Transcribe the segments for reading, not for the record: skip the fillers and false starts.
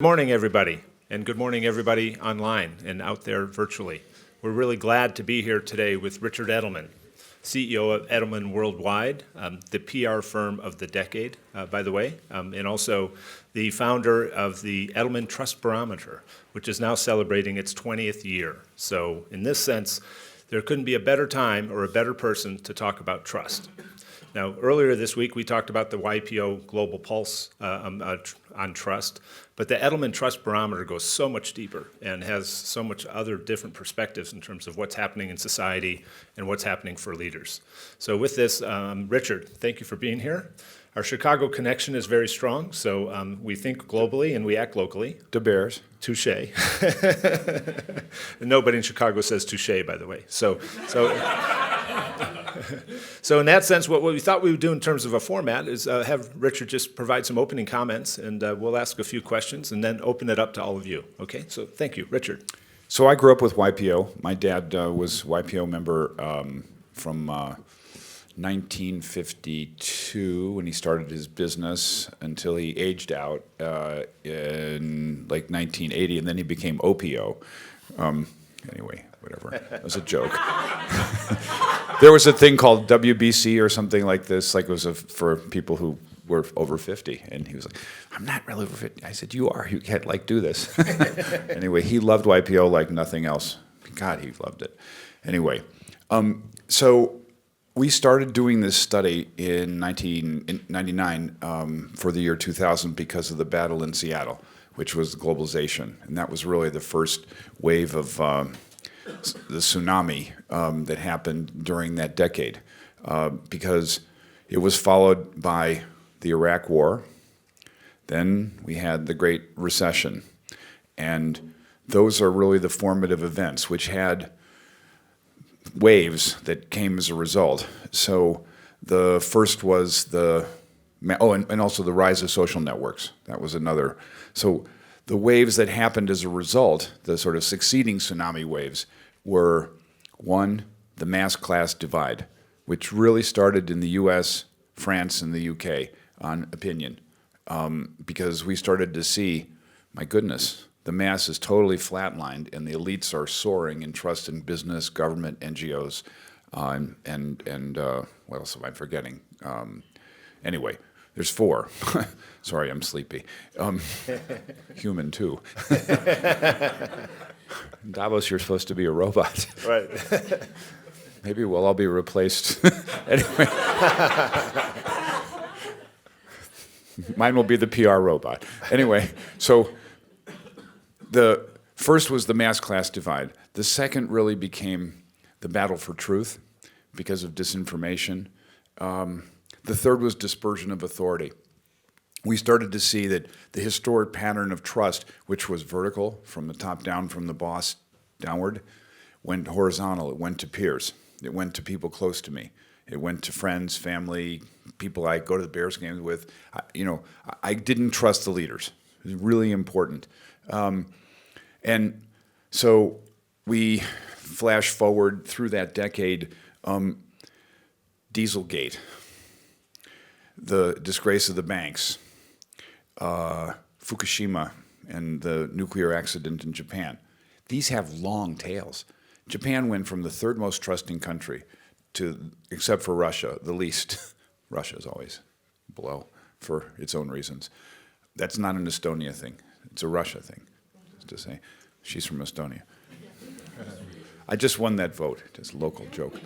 Good morning, everybody, and good morning, everybody online and out there virtually. We're really glad to be here today with Richard Edelman, CEO of Edelman Worldwide, the PR firm of the decade, by the way, and also the founder of the Edelman Trust Barometer, which is now celebrating its 20th year. So in this sense, there couldn't be a better time or a better person to talk about trust. Now, earlier this week, we talked about the YPO Global Pulse on trust, but the Edelman Trust Barometer goes so much deeper and has so much other different perspectives in terms of what's happening in society and what's happening for leaders. So with this, Richard, thank you for being here. Our Chicago connection is very strong, so we think globally and we act locally. The Bears. Touche. Nobody in Chicago says touche, by the way. So in that sense, what we thought we would do in terms of a format is have Richard just provide some opening comments, and we'll ask a few questions, and then open it up to all of you. Okay? So thank you. Richard. So I grew up with YPO. My dad was YPO member from 1952 when he started his business until he aged out in like 1980, and then he became OPO. Anyway, whatever. That was a joke. There was a thing called WBC or something like this, like it was for people who were over 50. And he was like, I'm not really over 50. I said, you are. You can't do this. Anyway, he loved YPO like nothing else. God, he loved it. Anyway, so we started doing this study in 1999 for the year 2000 because of the battle in Seattle, which was globalization. And that was really the first wave of the tsunami that happened during that decade, because it was followed by the Iraq War. Then we had the Great Recession. And those are really the formative events, which had waves that came as a result. So the first was and also the rise of social networks. That was another. So the waves that happened as a result, the sort of succeeding tsunami waves, were, one, the mass class divide, which really started in the US, France, and the UK on opinion, because we started to see, my goodness, the mass is totally flatlined, and the elites are soaring in trust in business, government, NGOs, and what else am I forgetting? Anyway, there's four. Sorry, I'm sleepy. Human, too. Davos, you're supposed to be a robot. Right. Maybe we'll all be replaced. Anyway. Mine will be the PR robot. Anyway, so the first was the mass class divide. The second really became the battle for truth because of disinformation. The third was dispersion of authority. We started to see that the historic pattern of trust, which was vertical, from the top down, from the boss downward, went horizontal. It went to peers. It went to people close to me. It went to friends, family, people I go to the Bears games with. I didn't trust the leaders. It was really important. And so we flash forward through that decade, Dieselgate, the disgrace of the banks, Fukushima, and the nuclear accident in Japan. These have long tails. Japan went from the third most trusting country to, except for Russia, the least. Russia's always below for its own reasons. That's not an Estonia thing. It's a Russia thing, to say. She's from Estonia. I just won that vote. Just a local joke.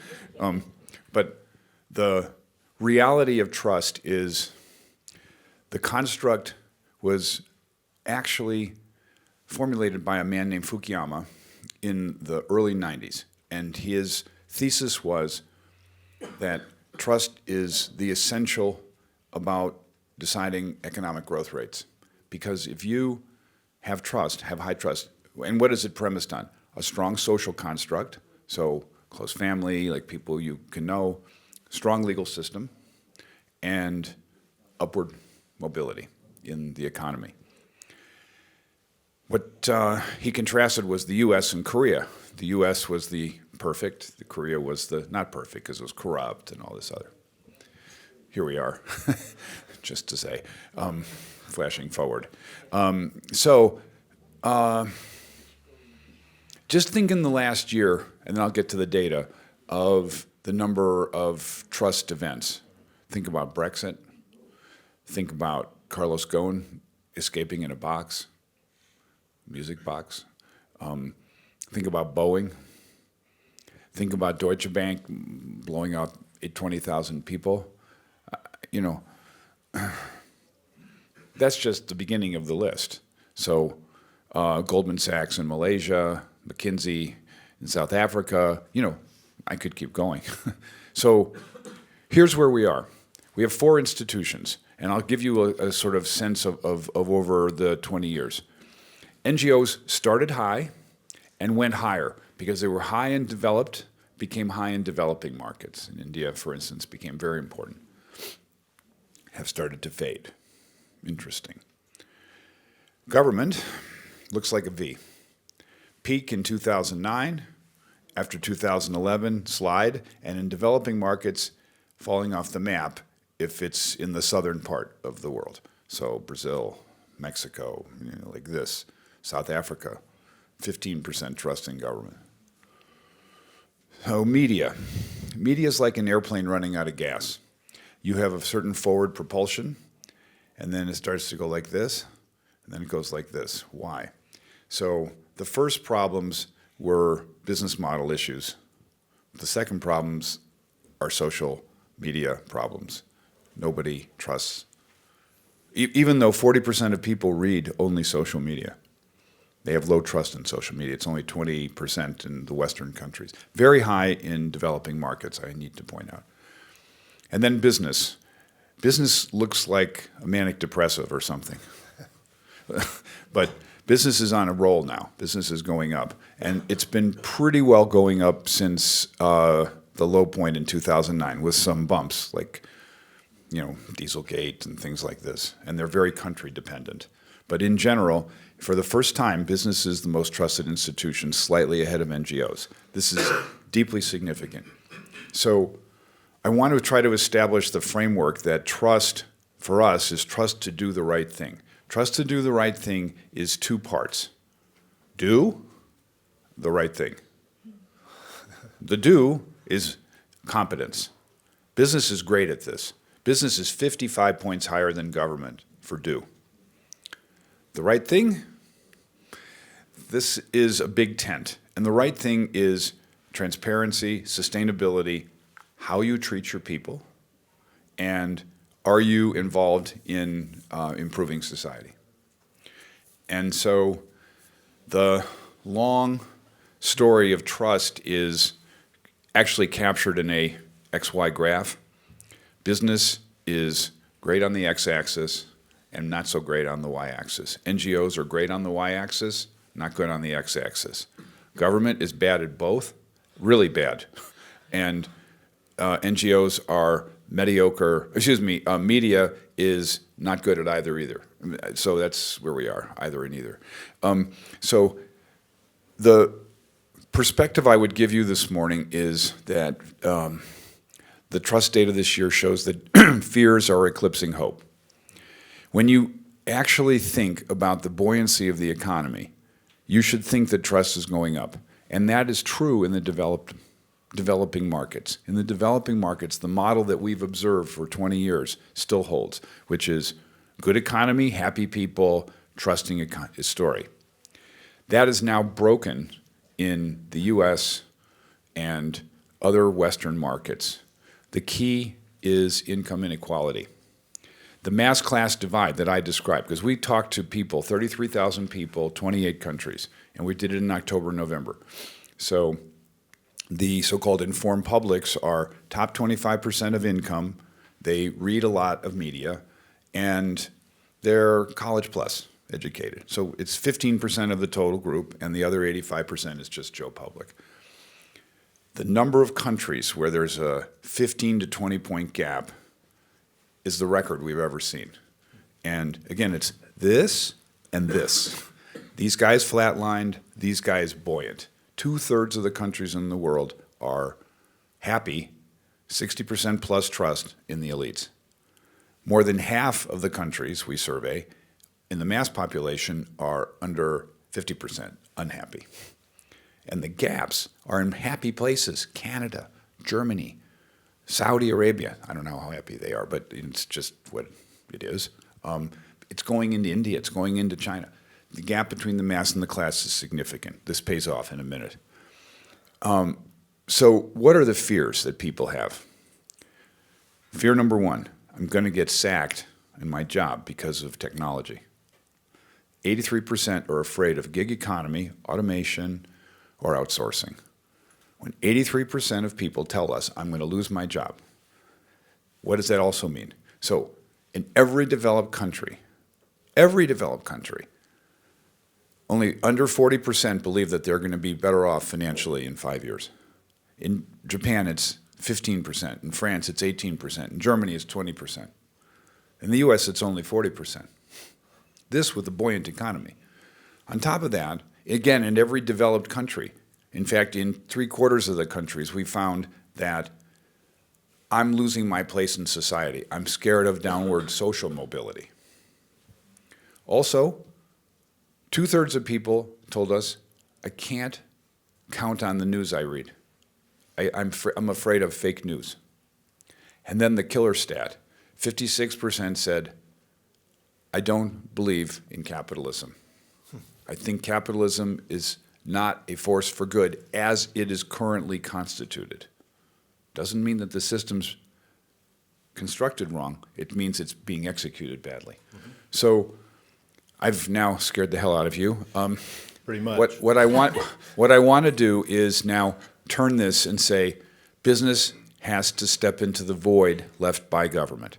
But the reality of trust is the construct was actually formulated by a man named Fukuyama in the early 90s. And his thesis was that trust is the essential about deciding economic growth rates. Because if you have trust, have high trust, and what is it premised on? A strong social construct, so close family, like people you can know, strong legal system, and upward mobility in the economy. What he contrasted was the U.S. and Korea. The U.S. was the perfect. The Korea was the not perfect because it was corrupt and all this other. Here we are. just to say, flashing forward. So just think in the last year, and then I'll get to the data, of the number of trust events. Think about Brexit. Think about Carlos Ghosn escaping in a box, music box. Think about Boeing. Think about Deutsche Bank blowing up 20,000 people. That's just the beginning of the list. So Goldman Sachs in Malaysia, McKinsey in South Africa, I could keep going. So here's where we are. We have 4 institutions, and I'll give you a sort of sense of over the 20 years. NGOs started high and went higher because they were high in developed, became high in developing markets. In India, for instance, became very important. Have started to fade. Interesting. Government looks like a V. Peak in 2009, after 2011, slide, and in developing markets, falling off the map if it's in the southern part of the world. So Brazil, Mexico, like this. South Africa, 15% trust in government. So media. Media is like an airplane running out of gas. You have a certain forward propulsion, and then it starts to go like this, and then it goes like this. Why? So the first problems were business model issues. The second problems are social media problems. Nobody trusts. Even though 40% of people read only social media, they have low trust in social media. It's only 20% in the Western countries. Very high in developing markets, I need to point out. And then business. Business looks like a manic depressive or something. But business is on a roll now. Business is going up. And it's been pretty well going up since the low point in 2009 with some bumps like, Dieselgate and things like this. And they're very country dependent. But in general, for the first time, business is the most trusted institution, slightly ahead of NGOs. This is deeply significant. So I want to try to establish the framework that trust, for us, is trust to do the right thing. Trust to do the right thing is 2 parts. Do the right thing. The do is competence. Business is great at this. Business is 55 points higher than government for do. The right thing, this is a big tent. And the right thing is transparency, sustainability, how you treat your people, and are you involved in improving society? And so the long story of trust is actually captured in a XY graph. Business is great on the x-axis and not so great on the y-axis. NGOs are great on the y-axis, not good on the x-axis. Government is bad at both, really bad. And NGOs are mediocre, media is not good at either. So that's where we are, either and either. So the perspective I would give you this morning is that the trust data this year shows that fears are eclipsing hope. When you actually think about the buoyancy of the economy, you should think that trust is going up. And that is true in the developing markets. In the developing markets, the model that we've observed for 20 years still holds, which is good economy, happy people, trusting story. That is now broken in the US and other Western markets. The key is income inequality. The mass class divide that I described, because we talked to people, 33,000 people, 28 countries, and we did it in October, November. So the so-called informed publics are top 25% of income, they read a lot of media, and they're college plus educated. So it's 15% of the total group, and the other 85% is just Joe Public. The number of countries where there's a 15 to 20 point gap is the record we've ever seen. And again, it's this and this. These guys flatlined, these guys buoyant. 2/3 of the countries in the world are happy, 60% plus trust in the elites. More than half of the countries we survey in the mass population are under 50% unhappy. And the gaps are in happy places: Canada, Germany, Saudi Arabia. I don't know how happy they are, but it's just what it is. It's going into India. It's going into China. The gap between the mass and the class is significant. This pays off in a minute. So what are the fears that people have? Fear number one: I'm going to get sacked in my job because of technology. 83% are afraid of gig economy, automation, or outsourcing. When 83% of people tell us, I'm going to lose my job, what does that also mean? So in every developed country, only under 40% believe that they're going to be better off financially in 5 years. In Japan, it's 15%. In France, it's 18%. In Germany, it's 20%. In the US, it's only 40%. This with a buoyant economy. On top of that, again, in every developed country, in fact, in 3/4 of the countries, we found that I'm losing my place in society. I'm scared of downward social mobility. Also, 2/3 of people told us, I can't count on the news I read. I'm afraid of fake news. And then the killer stat, 56% said, I don't believe in capitalism. I think capitalism is not a force for good as it is currently constituted. Doesn't mean that the system's constructed wrong. It means it's being executed badly. Mm-hmm. So I've now scared the hell out of you. Pretty much. What I want to do is now turn this and say business has to step into the void left by government.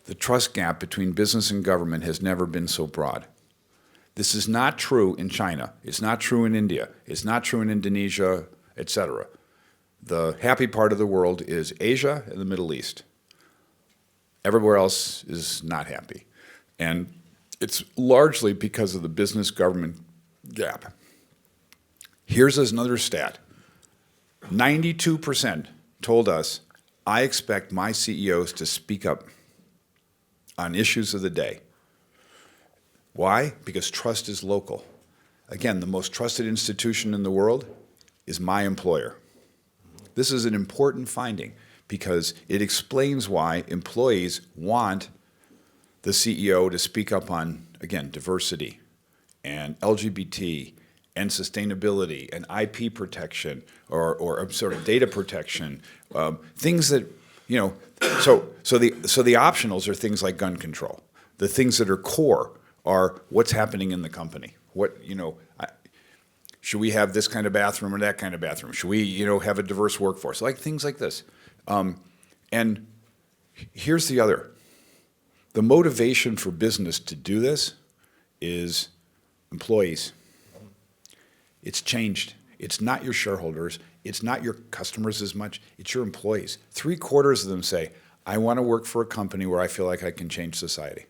The trust gap between business and government has never been so broad. This is not true in China. It's not true in India. It's not true in Indonesia, etc. The happy part of the world is Asia and the Middle East. Everywhere else is not happy. And it's largely because of the business-government gap. Here's another stat. 92% told us, I expect my CEOs to speak up on issues of the day. Why? Because trust is local. Again, the most trusted institution in the world is my employer. This is an important finding because it explains why employees want the CEO to speak up on, again, diversity and LGBT and sustainability and IP protection or sort of data protection, things that, so the optionals are things like gun control. The things that are core are what's happening in the company. Should we have this kind of bathroom or that kind of bathroom? Should we, have a diverse workforce? Like things like this. And here's the other. The motivation for business to do this is employees. It's changed. It's not your shareholders. It's not your customers as much. It's your employees. 3/4 of them say, I want to work for a company where I feel like I can change society.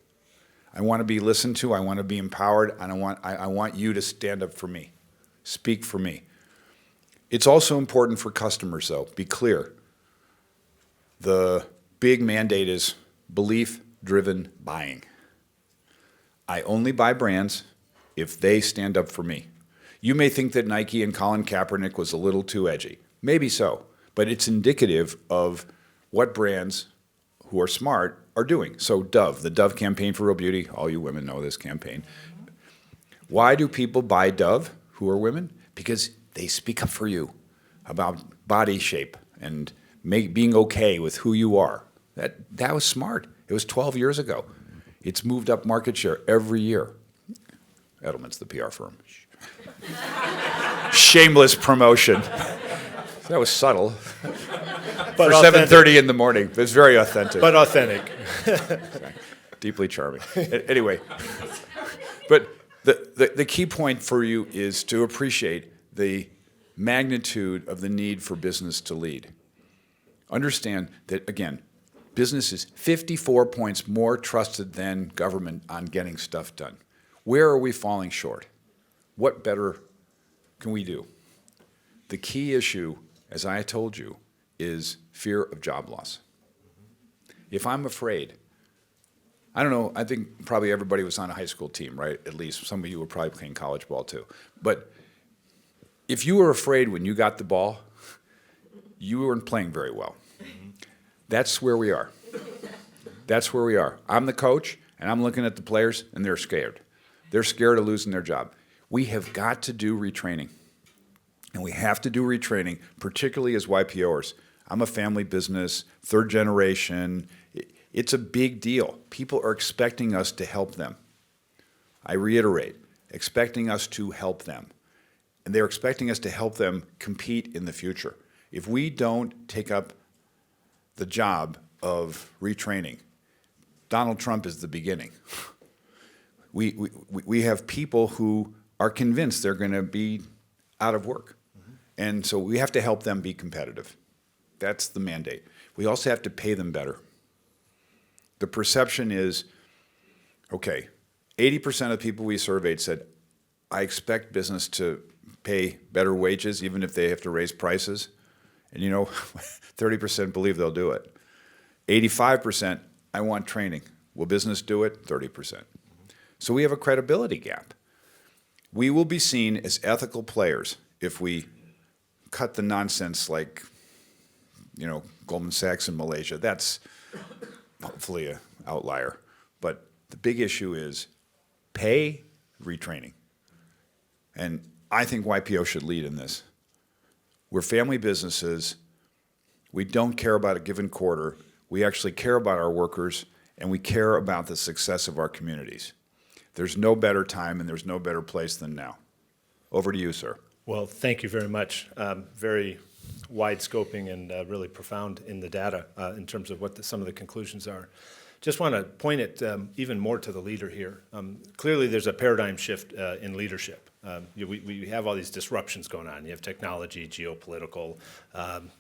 I want to be listened to. I want to be empowered. And I want you to stand up for me. Speak for me. It's also important for customers, though. Be clear. The big mandate is belief-driven buying. I only buy brands if they stand up for me. You may think that Nike and Colin Kaepernick was a little too edgy. Maybe so. But it's indicative of what brands who are smart are doing. So Dove, the Dove campaign for real beauty, all you women know this campaign. Why do people buy Dove who are women? Because they speak up for you about body shape and being okay with who you are. That was smart. It was 12 years ago. It's moved up market share every year. Edelman's the PR firm. Shameless promotion. That was subtle. But for 7:30 in the morning. It's very authentic. But authentic. Deeply charming. Anyway, but the key point for you is to appreciate the magnitude of the need for business to lead. Understand that, again, business is 54 points more trusted than government on getting stuff done. Where are we falling short? What better can we do? The key issue, as I told you, is fear of job loss. If I'm afraid I don't know, I think probably everybody was on a high school team, right? At least some of you were probably playing college ball too. But if you were afraid when you got the ball, you weren't playing very well. That's where we are. That's where we are. I'm the coach, and I'm looking at the players, and they're scared. They're scared of losing their job. We have got to do retraining. And we have to do retraining, particularly as YPOers. I'm a family business, third generation. It's a big deal. People are expecting us to help them. I reiterate, expecting us to help them. And they're expecting us to help them compete in the future. If we don't take up the job of retraining, Donald Trump is the beginning. We have people who are convinced they're going to be out of work. And so we have to help them be competitive. That's the mandate. We also have to pay them better. The perception is, okay, 80% of the people we surveyed said, I expect business to pay better wages even if they have to raise prices. And 30% believe they'll do it. 85%, I want training. Will business do it? 30%. So we have a credibility gap. We will be seen as ethical players if we cut the nonsense like, Goldman Sachs in Malaysia. That's hopefully an outlier. But the big issue is pay retraining. And I think YPO should lead in this. We're family businesses. We don't care about a given quarter. We actually care about our workers, and we care about the success of our communities. There's no better time and there's no better place than now. Over to you, sir. Well, thank you very much. Very wide scoping and really profound in the data in terms of what some of the conclusions are. Just want to point it even more to the leader here. Clearly, there's a paradigm shift in leadership. We have all these disruptions going on. You have technology, geopolitical,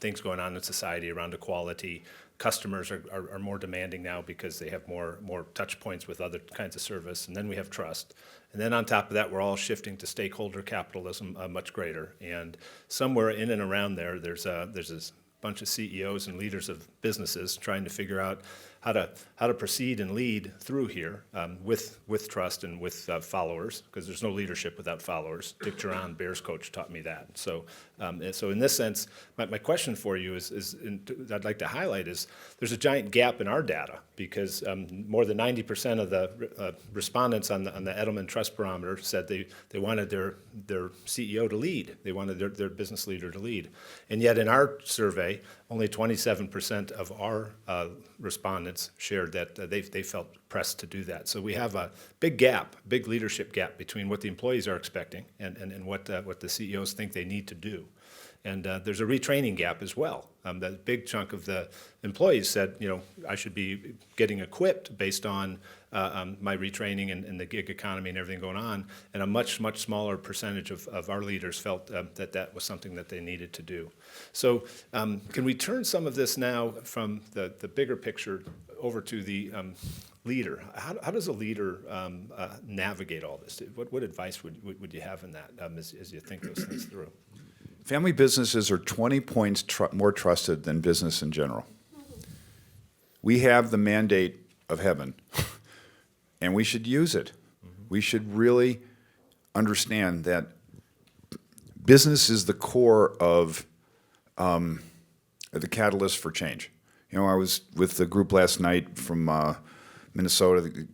things going on in society around equality. Customers are more demanding now because they have more touch points with other kinds of service. And then we have trust. And then on top of that, we're all shifting to stakeholder capitalism much greater. And somewhere in and around there's this bunch of CEOs and leaders of businesses trying to figure out how to proceed and lead through here with trust and with followers, because there's no leadership without followers. Dick Duran, Bears coach, taught me that. So in this sense, my question for you I'd like to highlight is there's a giant gap in our data because more than 90% of the respondents on the Edelman Trust Barometer said they wanted their CEO to lead. They wanted their business leader to lead. And yet in our survey, only 27% of our respondents shared that they felt pressed to do that. So we have a big gap, big leadership gap between what the employees are expecting and what the CEOs think they need to do. And there's a retraining gap as well. That big chunk of the employees said, I should be getting equipped based on my retraining and the gig economy and everything going on. And a much, much smaller percentage of our leaders felt that was something that they needed to do. So can we turn some of this now from the bigger picture over to the leader? How does a leader navigate all this? What advice would you have in that as you think those things through? Family businesses are 20 points more trusted than business in general. We have the mandate of heaven, and we should use it. We should really understand that business is the core of the catalyst for change. I was with the group last night from Minnesota,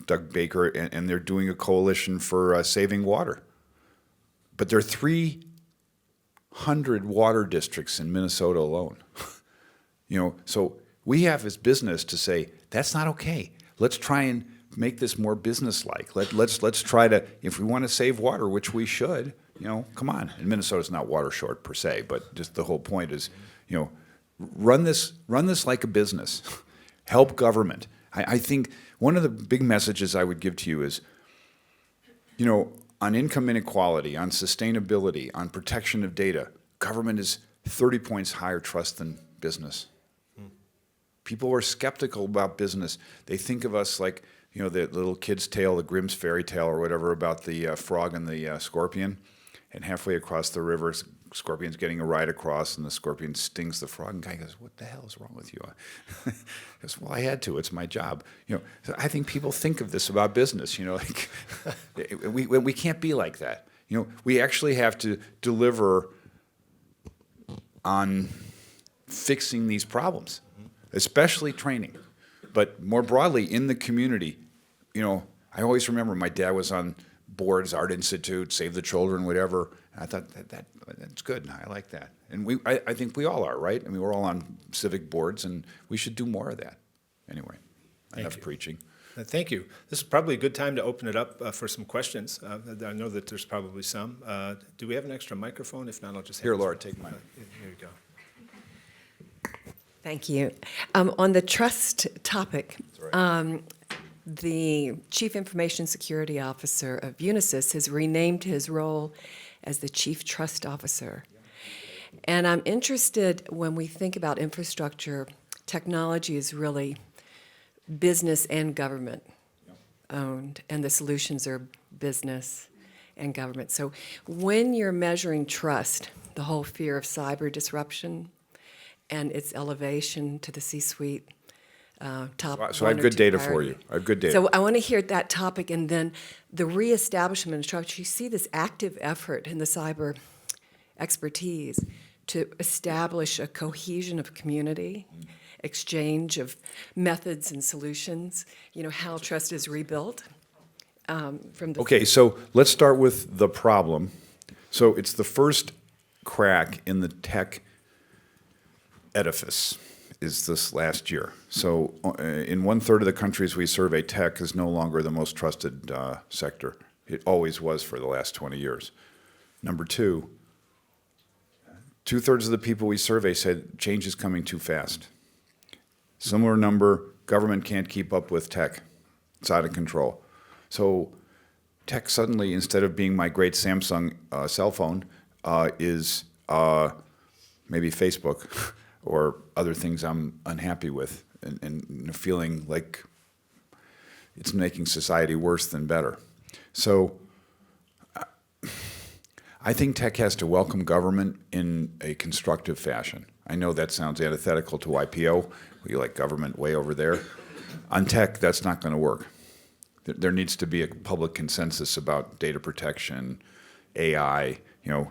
Doug Baker, and they're doing a coalition for saving water. But there are 300 water districts in Minnesota alone. So we have as business to say, that's not okay. Let's try and make this more business-like. Let's try to, if we want to save water, which we should, come on. And Minnesota's not water short per se, but just the whole point is, run this like a business. Help government. I think one of the big messages I would give to you is, on income inequality, on sustainability, on protection of data, government is 30 points higher trust than business. People are skeptical about business. They think of us like, the little kid's tale, the Grimm's fairy tale or whatever about the frog and the scorpion. And halfway across the river, scorpion's getting a ride across, and the scorpion stings the frog, and the guy goes, "What the hell is wrong with you?" He goes, "Well, I had to. It's my job." So I think people think of this about business. Like we can't be like that. We actually have to deliver on fixing these problems, especially training, but more broadly in the community. I always remember my dad was on boards, Art Institute, Save the Children, whatever. And I thought that's good. I like that, and I think we all are, right? I mean, we're all on civic boards, and we should do more of that. Anyway, enough preaching. Thank you. This is probably a good time to open it up for some questions. I know that there's probably some. Do we have an extra microphone? If not, I'll just Here, Laura, take mine. Here you go. Thank you. On the trust topic, the Chief Information Security Officer of Unisys has renamed his role as the Chief Trust Officer. And I'm interested, when we think about infrastructure, technology is really business and government owned, and the solutions are business and government. So when you're measuring trust, the whole fear of cyber disruption and its elevation to the C-suite top. So I have good data for you. I have good data. So I want to hear that topic, and then the reestablishment of trust. You see this active effort in the cyber expertise to establish a cohesion of community, exchange of methods and solutions, how trust is rebuilt from the... Okay, so let's start with the problem. So it's the first crack in the tech edifice is this last year. So in 1/3 of the countries we survey, tech is no longer the most trusted sector. It always was for the last 20 years. Number two, 2/3 of the people we survey said change is coming too fast. Similar number, government can't keep up with tech. It's out of control. So tech suddenly, instead of being my great Samsung cell phone, is maybe Facebook or other things I'm unhappy with and feeling like it's making society worse than better. So I think tech has to welcome government in a constructive fashion. I know that sounds antithetical to YPO. We like government way over there. On tech, that's not going to work. There needs to be a public consensus about data protection, AI.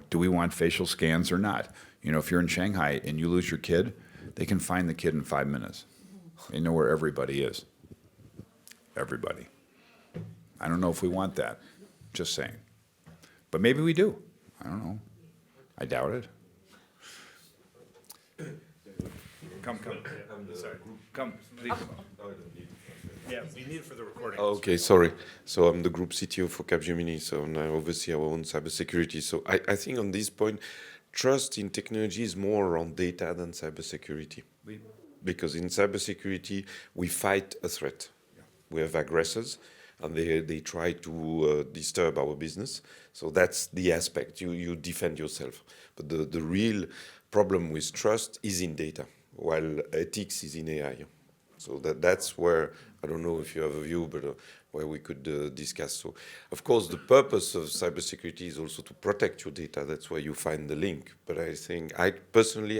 Do we want facial scans or not? If you're in Shanghai and you lose your kid, they can find the kid in 5 minutes. They know where everybody is. Everybody. I don't know if we want that. Just saying. But maybe we do. I don't know. I doubt it. Come. Sorry. Come, please. Yeah, we need it for the recording. Okay, sorry. So I'm the group CTO for Capgemini, so I oversee our own cybersecurity. So I think on this point, trust in technology is more around data than cybersecurity. Because in cybersecurity, we fight a threat. Yeah. We have aggressors, and they try to disturb our business. So that's the aspect. You defend yourself. But the real problem with trust is in data, while ethics is in AI. So that's where, I don't know if you have a view, but where we could discuss. So, of course, the purpose of cybersecurity is also to protect your data. That's where you find the link. But I think, I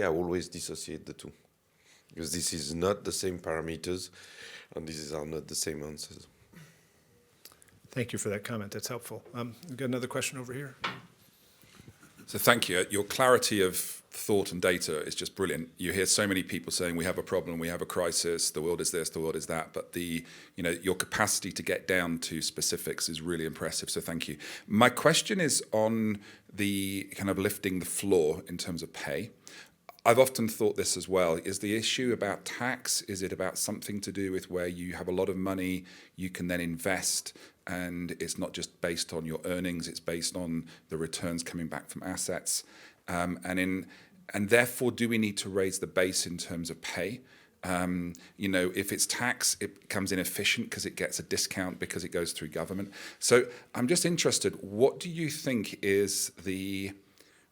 always dissociate the two. Because this is not the same parameters, and these are not the same answers. Thank you for that comment. That's helpful. We've got another question over here. So thank you. Your clarity of thought and data is just brilliant. You hear so many people saying we have a problem, we have a crisis, the world is this, the world is that, but your capacity to get down to specifics is really impressive, so thank you. My question is on the kind of lifting the floor in terms of pay. I've often thought this as well. Is the issue about tax? Is it about something to do with where you have a lot of money, you can then invest, and it's not just based on your earnings, it's based on the returns coming back from assets? And therefore, do we need to raise the base in terms of pay? If it's tax, it becomes inefficient because it gets a discount because it goes through government. So I'm just interested, what do you think is the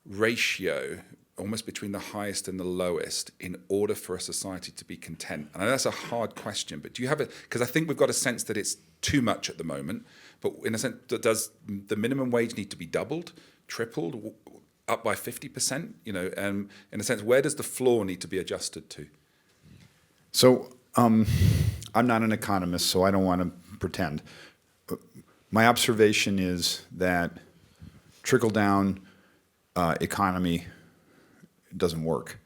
ratio almost between the highest and the lowest in order for a society to be content? And I know that's a hard question, but do you have it? Because I think we've got a sense that it's too much at the moment, but in a sense, does the minimum wage need to be doubled, tripled? up by 50%? In a sense, where does the floor need to be adjusted to? So I'm not an economist, so I don't want to pretend. My observation is that trickle-down economy doesn't work.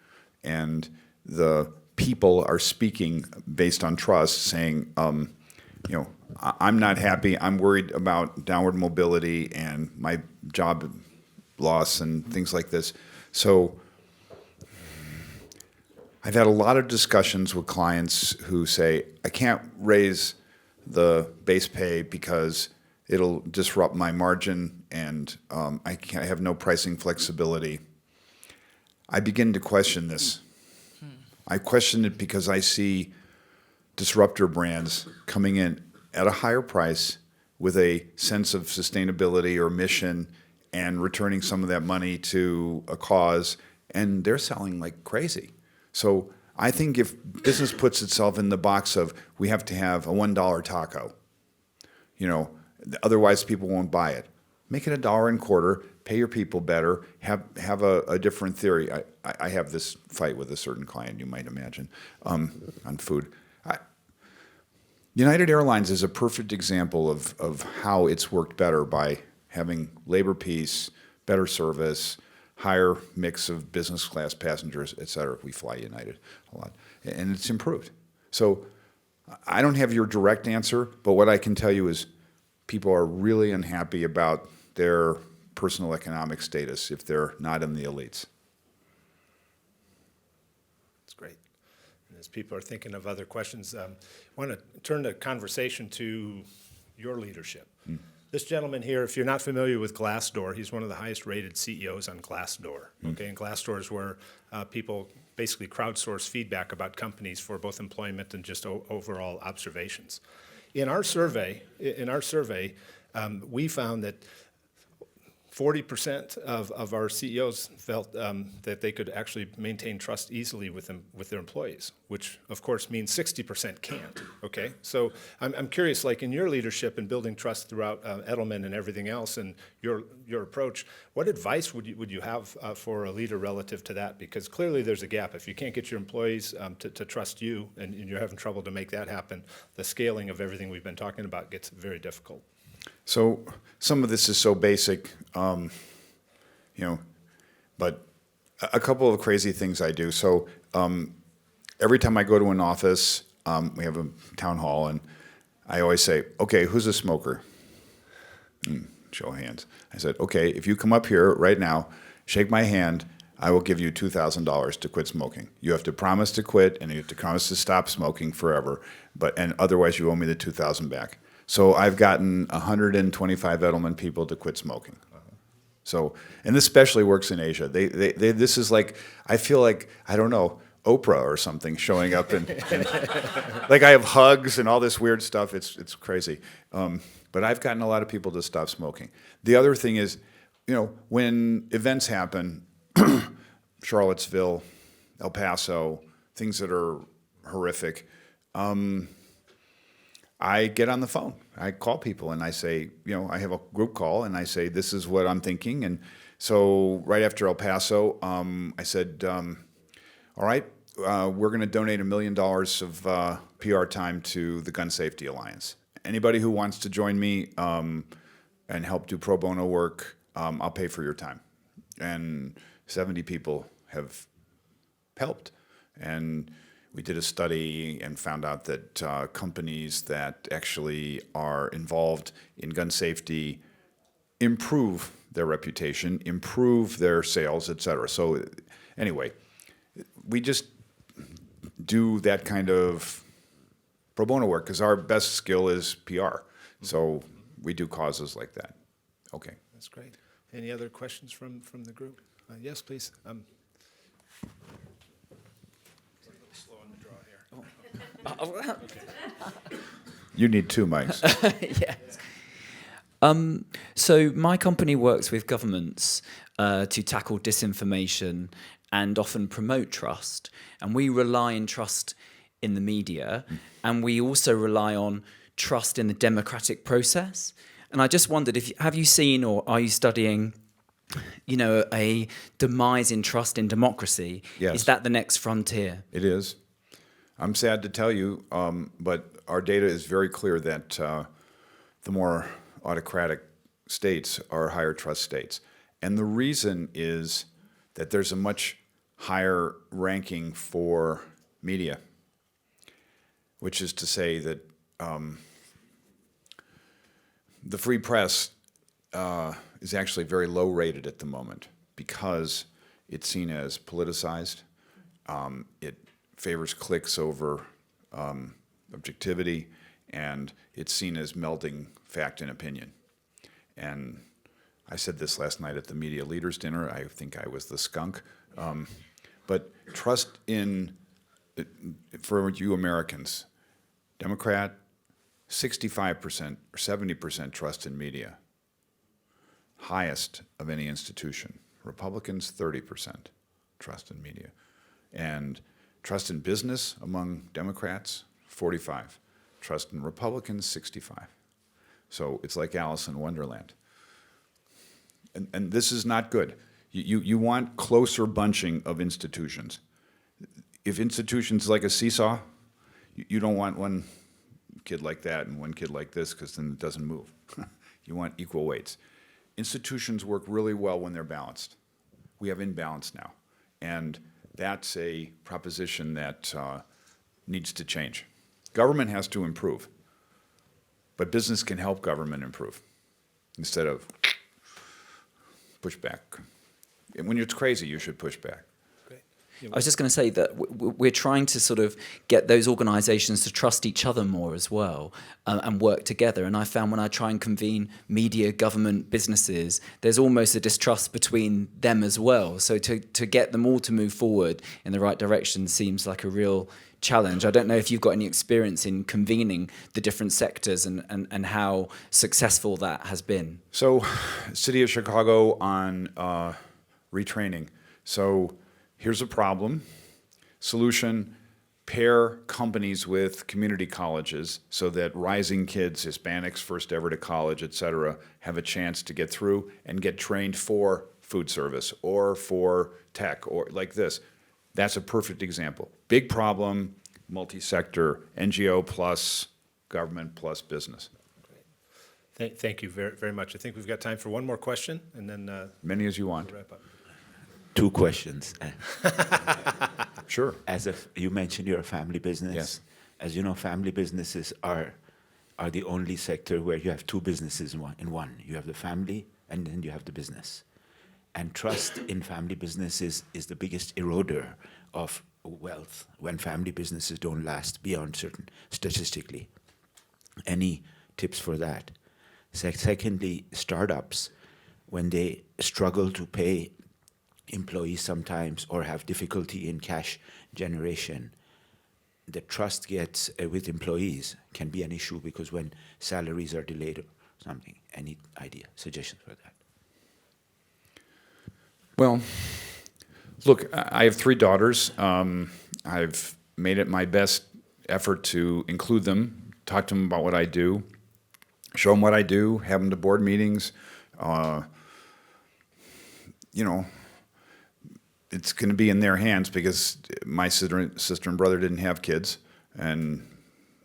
And the people are speaking based on trust, saying, I'm not happy, I'm worried about downward mobility and my job loss and things like this. So I've had a lot of discussions with clients who say, I can't raise the base pay because it'll disrupt my margin and I have no pricing flexibility. I begin to question this. I question it because I see disruptor brands coming in at a higher price with a sense of sustainability or mission and returning some of that money to a cause, and they're selling like crazy. So I think if business puts itself in the box of we have to have a $1 taco, otherwise people won't buy it. Make it $1.25, pay your people better, have a different theory. I have this fight with a certain client, you might imagine, on food. United Airlines is a perfect example of how it's worked better by having labor peace, better service, higher mix of business class passengers, et cetera. We fly United a lot, and it's improved. So I don't have your direct answer, but what I can tell you is people are really unhappy about their personal economic status if they're not in the elites. That's great. And as people are thinking of other questions, I want to turn the conversation to your leadership. This gentleman here, if you're not familiar with Glassdoor, he's one of the highest rated CEOs on Glassdoor. Okay, and Glassdoor is where people basically crowdsource feedback about companies for both employment and just overall observations. In our survey, we found that 40% of our CEOs felt that they could actually maintain trust easily with their employees, which of course means 60% can't. Okay, so I'm curious, like in your leadership and building trust throughout Edelman and everything else, and your approach, what advice would you have for a leader relative to that? Because clearly there's a gap. If you can't get your employees to trust you, and you're having trouble to make that happen, the scaling of everything we've been talking about gets very difficult. So some of this is so basic, but a couple of crazy things I do. So every time I go to an office, we have a town hall, and I always say, okay, who's a smoker? Show of hands. I said, okay, if you come up here right now, shake my hand, I will give you $2,000 to quit smoking. You have to promise to quit, and you have to promise to stop smoking forever, and otherwise you owe me the $2,000 back. So I've gotten 125 Edelman people to quit smoking. So, and this especially works in Asia. This is like, I feel like, I don't know, Oprah or something showing up, and like I have hugs and all this weird stuff. It's crazy. But I've gotten a lot of people to stop smoking. The other thing is, when events happen, Charlottesville, El Paso, things that are horrific, I get on the phone. I call people and I say, I have a group call and I say, this is what I'm thinking. And so right after El Paso, I said, all right, we're going to donate $1 million of PR time to the Gun Safety Alliance. Anybody who wants to join me and help do pro bono work, I'll pay for your time. And 70 people have helped. And we did a study and found out that companies that actually are involved in gun safety improve their reputation, improve their sales, et cetera. So anyway, we just do that kind of pro bono work because our best skill is PR. So we do causes like that. Okay. That's great. Any other questions from the group? Yes, please. You need 2 mics. Yeah. So my company works with governments to tackle disinformation and often promote trust. And we rely on trust in the media, and we also rely on trust in the democratic process. And I just wondered, have you seen or are you studying a demise in trust in democracy. Yes. Is that the next frontier? It is. I'm sad to tell you, but our data is very clear that the more autocratic states are higher trust states. And the reason is that there's a much higher ranking for media, which is to say that the free press is actually very low rated at the moment because it's seen as politicized. It favors clicks over objectivity, and it's seen as melding fact and opinion. And I said this last night at the media leaders dinner. I think I was the skunk. But trust for you Americans, Democrat, 65% or 70% trust in media, highest of any institution. Republicans, 30% trust in media. And trust in business among Democrats, 45. Trust in Republicans, 65. So it's like Alice in Wonderland. And this is not good. You want closer bunching of institutions. If institutions like a seesaw, you don't want one kid like that and one kid like this, because then it doesn't move. You want equal weights. Institutions work really well when they're balanced. We have imbalance now. And that's a proposition that needs to change. Government has to improve. But business can help government improve instead of push back. And when it's crazy, you should push back. I was just going to say that we're trying to sort of get those organisations to trust each other more as well and work together. And I found when I try and convene media, government, businesses, there's almost a distrust between them as well. So to get them all to move forward in the right direction seems like a real challenge. I don't know if you've got any experience in convening the different sectors and how successful that has been. So, City of Chicago on retraining. So, here's a problem. Solution, pair companies with community colleges so that rising kids, Hispanics, first ever to college, et cetera, have a chance to get through and get trained for food service or for tech or like this. That's a perfect example. Big problem, multi-sector, NGO plus government plus business. Thank you very, very much. I think we've got time for one more question, and then Many as you want. we'll wrap up. 2 questions. Sure. You mentioned you're a family business. Yes. As you know, family businesses are the only sector where you have 2 businesses in one. You have the family, and then you have the business. And trust in family businesses is the biggest eroder of wealth when family businesses don't last beyond certain statistically. Any tips for that? Secondly, startups, when they struggle to pay employees sometimes or have difficulty in cash generation, the trust gets with employees can be an issue because when salaries are delayed or something. Any idea, suggestions for that? Well, look, I have 3 daughters. I've made it my best effort to include them, talk to them about what I do, show them what I do, have them to board meetings. It's going to be in their hands because my sister and brother didn't have kids, and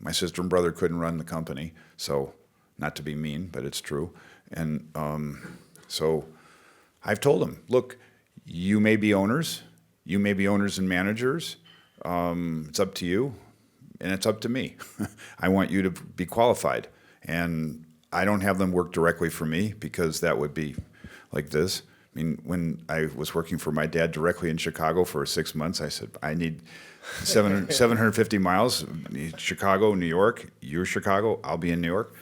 my sister and brother couldn't run the company. So, not to be mean, but it's true. And so I've told them, look, you may be owners and managers. It's up to you, and it's up to me. I want you to be qualified. And I don't have them work directly for me because that would be like this. I mean, when I was working for my dad directly in Chicago for 6 months, I said, I need 750 miles, Chicago, New York. You're Chicago, I'll be in New York.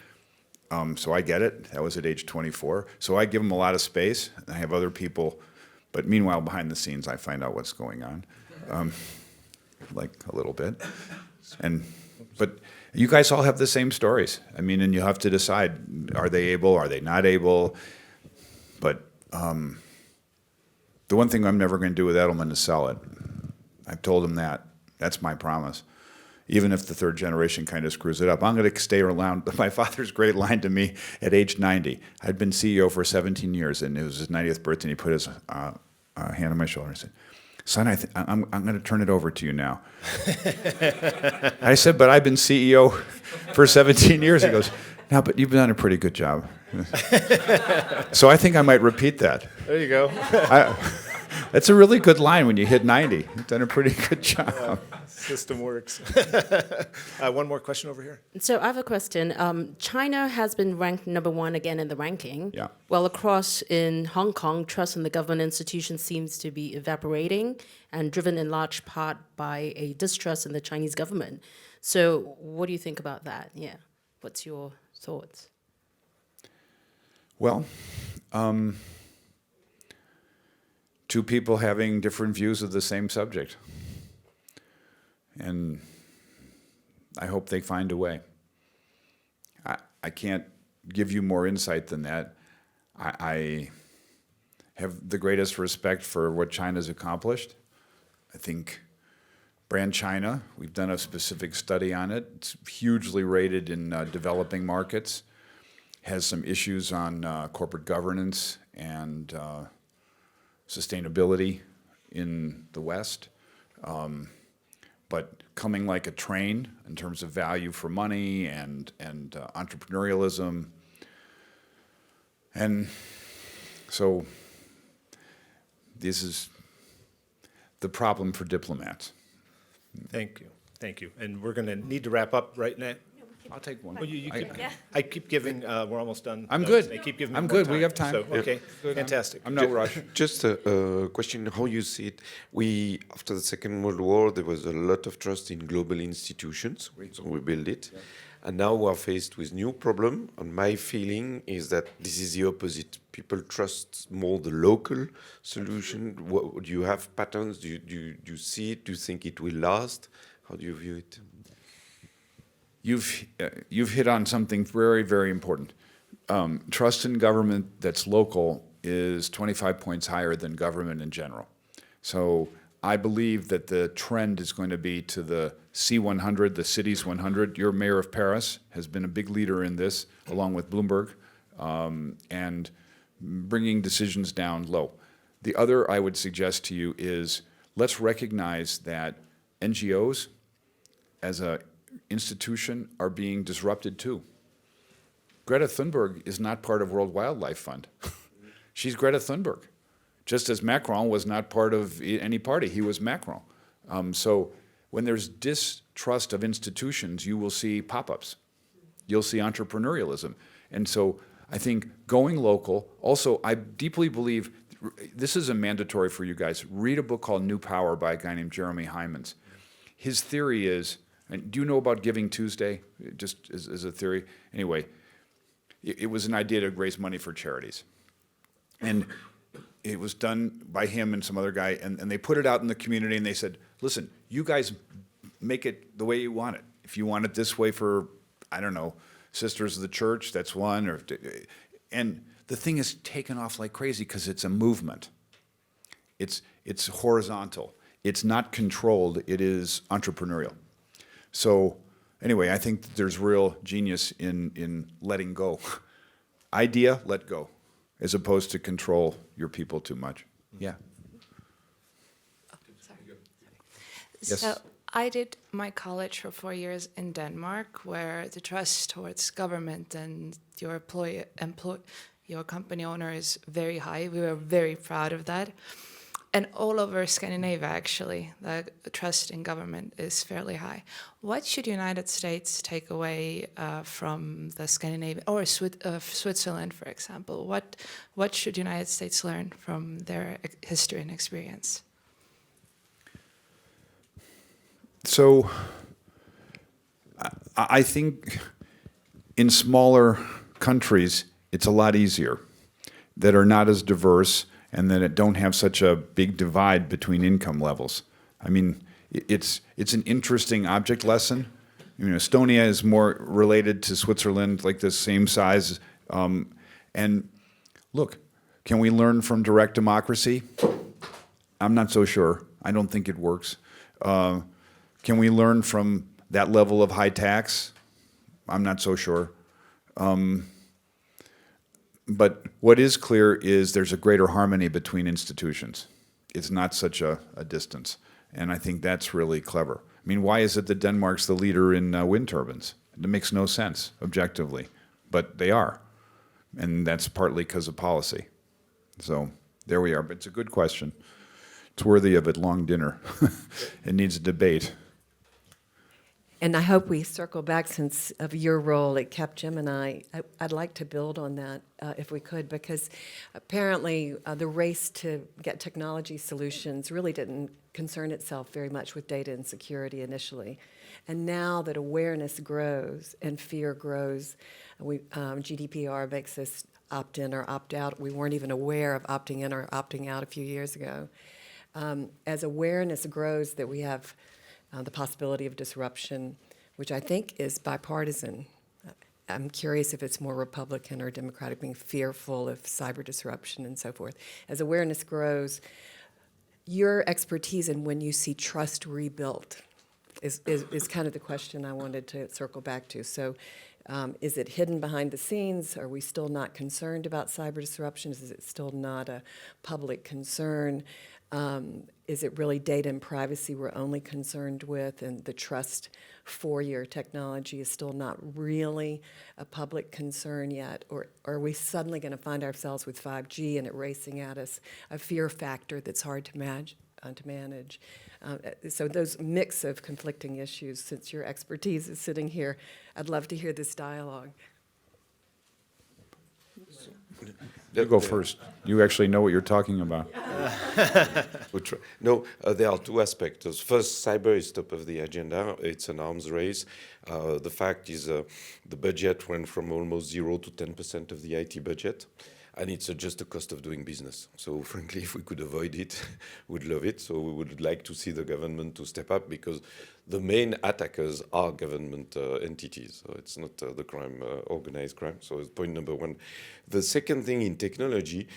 So I get it. That was at age 24. So I give them a lot of space. I have other people, but meanwhile, behind the scenes, I find out what's going on, like a little bit. But you guys all have the same stories. I mean, and you have to decide, are they able, are they not able? But the one thing I'm never going to do with Edelman is sell it. I've told him that. That's my promise. even if the third generation kind of screws it up. I'm going to stay around. My father's great line to me at age 90. I'd been CEO for 17 years, and it was his 90th birthday, and he put his hand on my shoulder and said, "Son, I'm going to turn it over to you now." I said, "But I've been CEO for 17 years." He goes, "No, but you've done a pretty good job." So I think I might repeat that. There you go. That's a really good line when you hit 90. You've done a pretty good job. System works. One more question over here. So I have a question. China has been ranked #1 again in the ranking. Yeah. While across in Hong Kong, trust in the government institutions seems to be evaporating and driven in large part by a distrust in the Chinese government. So what do you think about that? Yeah. What's your thoughts? Well, two people having different views of the same subject. And I hope they find a way. I can't give you more insight than that. I have the greatest respect for what China's accomplished. I think Brand China, we've done a specific study on it. It's hugely rated in developing markets, has some issues on corporate governance and sustainability in the West. But coming like a train in terms of value for money and entrepreneurialism. And so this is the problem for diplomats. Thank you. Thank you. And we're going to need to wrap up right now. I'll take one. Well, I keep giving, we're almost done. I'm good. They keep giving me I'm more good. We have time. So, okay, fantastic. I'm no rush. Just a question, how you see it. After the Second World War, there was a lot of trust in global institutions, so we built it. Yeah. And now we are faced with new problem, and my feeling is that this is the opposite. People trust more the local solution. Do you have patterns? Do you see it? Do you think it will last? How do you view it? You've hit on something very, very important. Trust in government that's local is 25 points higher than government in general. So I believe that the trend is going to be to the C100, the cities 100. Your mayor of Paris has been a big leader in this, along with Bloomberg, and bringing decisions down low. The other I would suggest to you is let's recognize that NGOs as a institution are being disrupted too. Greta Thunberg is not part of World Wildlife Fund. She's Greta Thunberg. Just as Macron was not part of any party, he was Macron. So when there's distrust of institutions, you will see pop-ups. You'll see entrepreneurialism. And so I think going local, also I deeply believe, this is a mandatory for you guys, read a book called New Power by a guy named Jeremy Hymans. His theory is, and do you know about Giving Tuesday, just as a theory? Anyway, it was an idea to raise money for charities. And it was done by him and some other guy, and they put it out in the community, and they said, listen, you guys make it the way you want it. If you want it this way for, I don't know, Sisters of the Church, that's one. And the thing is taken off like crazy because it's a movement. It's horizontal. It's not controlled. It is entrepreneurial. So anyway, I think that there's real genius in letting go. Idea, let go, as opposed to control your people too much. Yeah. Oh, sorry. Yes. So I did my college for 4 years in Denmark, where the trust towards government and your your company owner is very high. We were very proud of that. And all over Scandinavia, actually, the trust in government is fairly high. What should United States take away from the Scandinavia, or Switzerland, for example? What should United States learn from their history and experience? So I think in smaller countries, it's a lot easier that are not as diverse and that don't have such a big divide between income levels. I mean, it's an interesting object lesson. You know, Estonia is more related to Switzerland, like the same size. And look, can we learn from direct democracy? I'm not so sure. I don't think it works. Can we learn from that level of high tax, I'm not so sure. But what is clear is there's a greater harmony between institutions. It's not such a distance. And I think that's really clever. I mean, why is it that Denmark's the leader in wind turbines? It makes no sense, objectively. But they are. And that's partly because of policy. So there we are. But it's a good question. It's worthy of a long dinner. It needs a debate. And I hope we circle back, since of your role at Capgemini. I'd like to build on that if we could, because apparently the race to get technology solutions really didn't concern itself very much with data and security initially. And now that awareness grows and fear grows, GDPR makes us opt in or opt out. We weren't even aware of opting in or opting out a few years ago. As awareness grows that we have the possibility of disruption, which I think is bipartisan. I'm curious if it's more Republican or Democratic, being fearful of cyber disruption and so forth. As awareness grows, your expertise in when you see trust rebuilt is kind of the question I wanted to circle back to. So is it hidden behind the scenes? Are we still not concerned about cyber disruptions? Is it still not a public concern? Is it really data and privacy we're only concerned with, and the trust for your technology is still not really a public concern yet? Or are we suddenly going to find ourselves with 5G and it racing at us, a fear factor that's hard to manage? So those mix of conflicting issues, since your expertise is sitting here, I'd love to hear this dialogue. You go first. You actually know what you're talking about. No, there are two aspects. First, cyber is top of the agenda. It's an arms race. The fact is the budget went from almost 0 to 10% of the IT budget. And it's just the cost of doing business. So frankly, if we could avoid it, we'd love it. So we would like to see the government to step up, because the main attackers are government entities. So it's not the crime, organized crime. So it's point number one. The second thing in technology,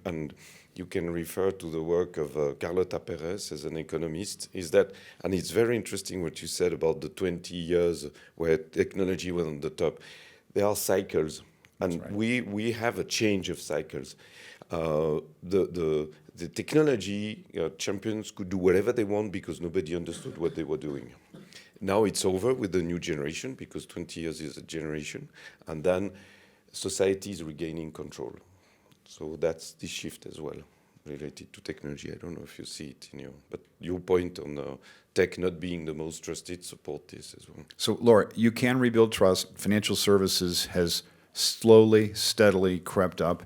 and you can refer to the work of Carlota Perez as an economist, is that, and it's very interesting what you said about the 20 years where technology was on the top. There are cycles. And right. we have a change of cycles. The technology champions could do whatever they want because nobody understood what they were doing. Now it's over with the new generation, because 20 years is a generation, and then society is regaining control. So that's the shift as well related to technology. I don't know if you see it in but your point on tech not being the most trusted support this as well. So Laura, you can rebuild trust. Financial services has slowly, steadily crept up.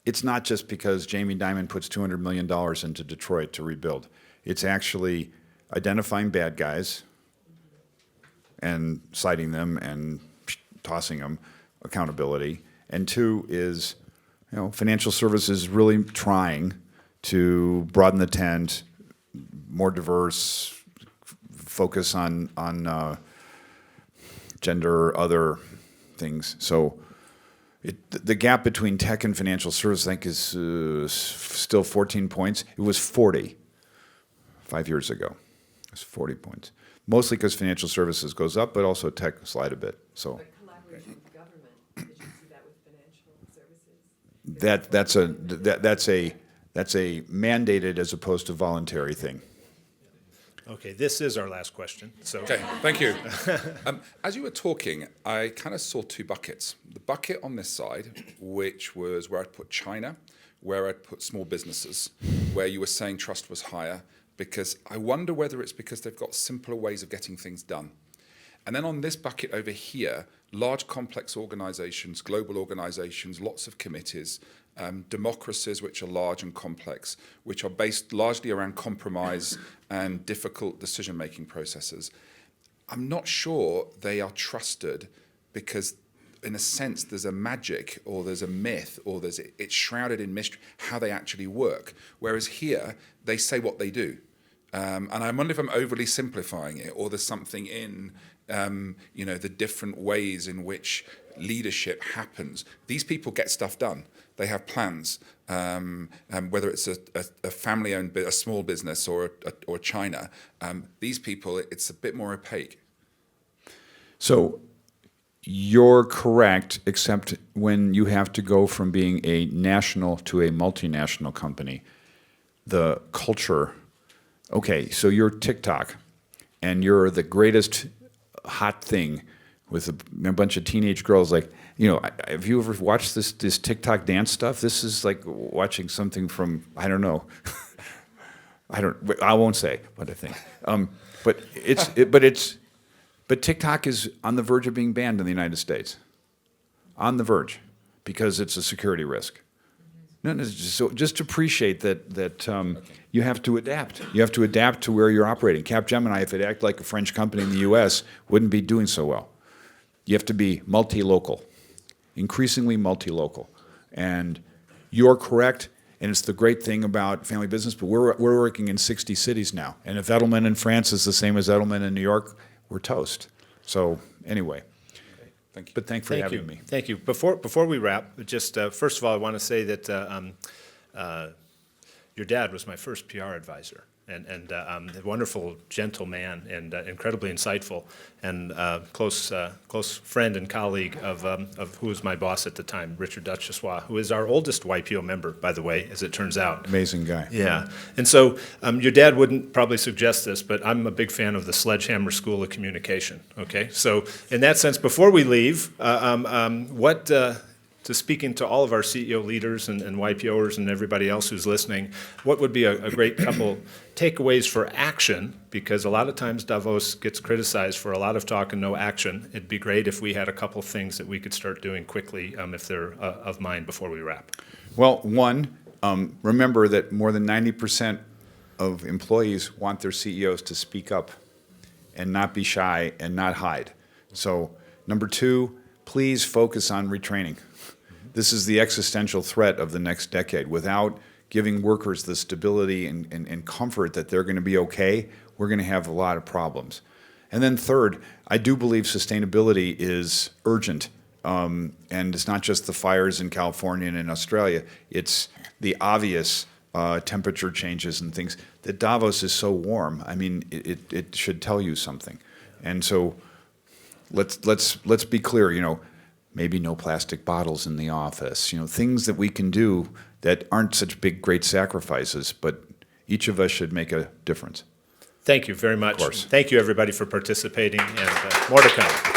It's not just because Jamie Dimon puts $200 million into Detroit to rebuild. It's actually identifying bad guys and citing them and tossing them, accountability. And two is, financial services really trying to broaden the tent, more diverse, focus on gender, other things. So the gap between tech and financial services, I think, is still 14 points. It was 40 5 years ago. It was 40 points. Mostly because financial services goes up, but also tech slide a bit. So but collaboration with government, did you see that with financial services? that's a mandated as opposed to voluntary thing. Okay, this is our last question. So. Okay, thank you. As you were talking, I kind of saw two buckets. The bucket on this side, which was where I'd put China, where I'd put small businesses, where you were saying trust was higher, because I wonder whether it's because they've got simpler ways of getting things done. And then on this bucket over here, large complex organizations, global organizations, lots of committees, democracies which are large and complex, which are based largely around compromise and difficult decision-making processes. I'm not sure they are trusted because, in a sense, there's a magic or there's a myth or it's shrouded in mystery how they actually work. Whereas here, they say what they do. And I wonder if I'm overly simplifying it, or there's something in the different ways in which leadership happens. These people get stuff done. They have plans, whether it's a family-owned, a small business or China. These people, it's a bit more opaque. So you're correct, except when you have to go from being a national to a multinational company, the culture. Okay, so you're TikTok, and you're the greatest hot thing with a bunch of teenage girls. Like, have you ever watched this TikTok dance stuff? This is like watching something from, I don't know. I won't say what I think. But TikTok is on the verge of being banned in the United States. On the verge, because it's a security risk. No, so just appreciate that you have to adapt. You have to adapt to where you're operating. Capgemini, if it acted like a French company in the U.S., wouldn't be doing so well. You have to be multi-local, increasingly multi-local. And you're correct, and it's the great thing about family business, but we're working in 60 cities now. And if Edelman in France is the same as Edelman in New York, we're toast. So anyway. Thank you. But thanks for having me. Thank you. Before we wrap, just first of all, I want to say that your dad was my first PR advisor, and a wonderful, gentle man, and incredibly insightful, and close friend and colleague of who was my boss at the time, Richard Duchessois, who is our oldest YPO member, by the way, as it turns out. Amazing guy. Yeah. And so your dad wouldn't probably suggest this, but I'm a big fan of the Sledgehammer School of Communication, okay? So in that sense, before we leave, to speaking to all of our CEO leaders and YPOers and everybody else who's listening, what would be a great couple takeaways for action? Because a lot of times Davos gets criticized for a lot of talk and no action. It'd be great if we had a couple things that we could start doing quickly, if they're of mind, before we wrap. Well, one, remember that more than 90% of employees want their CEOs to speak up and not be shy and not hide. So, number two, please focus on retraining. This is the existential threat of the next decade. Without giving workers the stability and comfort that they're going to be okay, we're going to have a lot of problems. And then third, I do believe sustainability is urgent. And it's not just the fires in California and in Australia. It's the obvious temperature changes and things. That Davos is so warm, I mean, it should tell you something. And so let's be clear, maybe no plastic bottles in the office, things that we can do that aren't such big, great sacrifices, but each of us should make a difference. Thank you very much. Of course. Thank you, everybody, for participating, and more to come.